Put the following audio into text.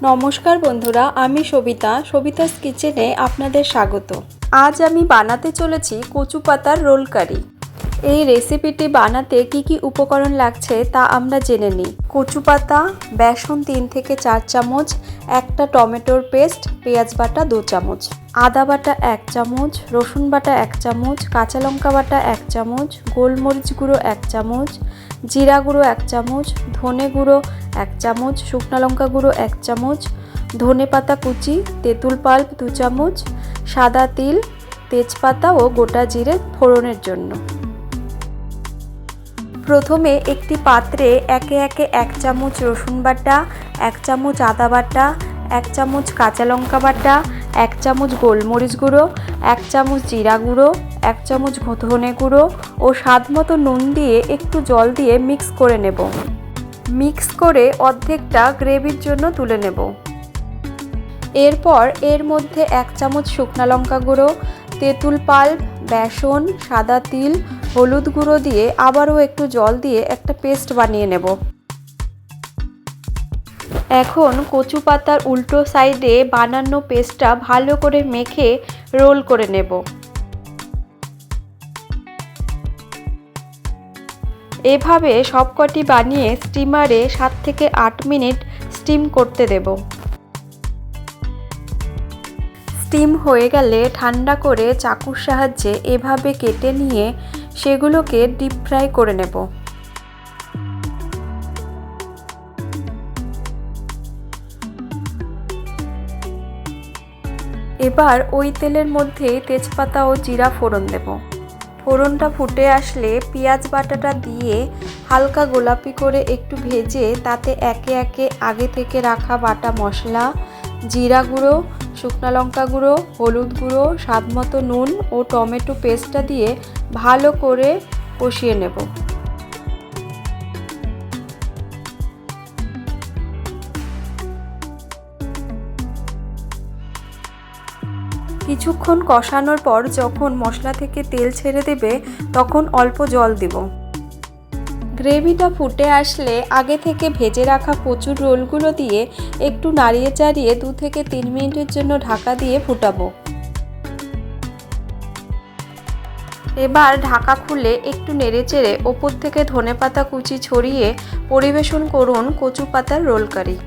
নমস্কার বন্ধুরা, আমি সবিতাস কিচেনে আপনাদের স্বাগত। আজ আমি বানাতে চলেছি কচু পাতার রোল কারি। এই রেসিপিটি বানাতে কি কি উপকরণ লাগছে তা আমরা জেনে নিই। কচু পাতা, বেসন 3 থেকে 4 চামচ, একটা টমেটোর পেস্ট, পেঁয়াজ বাটা 2 চামচ, আদা বাটা 1 চামচ, রসুন বাটা 1 চামচ, কাঁচা লঙ্কা বাটা 1 চামচ, গোলমরিচ গুঁড়ো 1 চামচ, জিরা গুঁড়ো 1 চামচ, ধনে গুঁড়ো 1 চামচ, শুকনো লঙ্কা গুঁড়ো 1 চামচ, ধনে পাতা কুচি, তেঁতুল পাল্প 2 চামচ, সাদা তিল, তেজপাতা ও গোটা জিরে ফোড়নের জন্য। প্রথমে একটি পাত্রে একে একে 1 চামচ রসুন বাটা, 1 চামচ আদা বাটা, 1 চামচ কাঁচা লঙ্কা বাটা, 1 চামচ গোলমরিচ গুঁড়ো, 1 চামচ জিরা গুঁড়ো, 1 চামচ ধনে গুঁড়ো ও স্বাদ মতো নুন দিয়ে একটু জল দিয়ে মিক্স করে নেব। মিক্স করে অর্ধেকটা গ্রেভির জন্য তুলে নেব। এরপর এর মধ্যে 1 চামচ শুকনো লঙ্কা গুঁড়ো, তেঁতুল পাল্প, বেসন, সাদা তিল, হলুদ গুঁড়ো দিয়ে আবারও একটু জল দিয়ে একটা পেস্ট বানিয়ে নেব। এখন কচু পাতার উল্টো সাইডে বানানো পেস্টটা ভালো করে মেখে রোল করে নেব। এভাবে সবকটি বানিয়ে স্টিমারে 7 থেকে 8 মিনিট স্টিম করতে দেব। স্টিম হয়ে গেলে ঠান্ডা করে চাকুর সাহায্যে এভাবে কেটে নিয়ে সেগুলোকে ডিপ ফ্রাই করে নেব। এবার ওই তেলের মধ্যে তেজপাতা ও জিরা ফোড়ন দেব। ফোড়নটা ফুটে আসলে পেঁয়াজ বাটাটা দিয়ে হালকা গোলাপি করে একটু ভেজে তাতে একে একে আগে থেকে রাখা বাটা মশলা, জিরা গুঁড়ো, শুকনো লঙ্কা গুঁড়ো, হলুদ গুঁড়ো, স্বাদ মতো নুন ও টমেটো পেস্টটা দিয়ে ভালো করে কষিয়ে নেব। কিছুক্ষণ কষানোর পর যখন মশলা থেকে তেল ছেড়ে দেবে তখন অল্প জল দেব। গ্রেভিটা ফুটে আসলে আগে থেকে ভেজে রাখা কচুর রোলগুলো দিয়ে একটু নাড়িয়ে চাড়িয়ে 2 থেকে 3 মিনিটের জন্য ঢাকা দিয়ে ফুটাবো। এবার ঢাকা খুলে একটু নেড়েচেড়ে ওপর থেকে ধনেপাতা কুচি ছড়িয়ে পরিবেশন করুন কচু পাতার রোল কারি।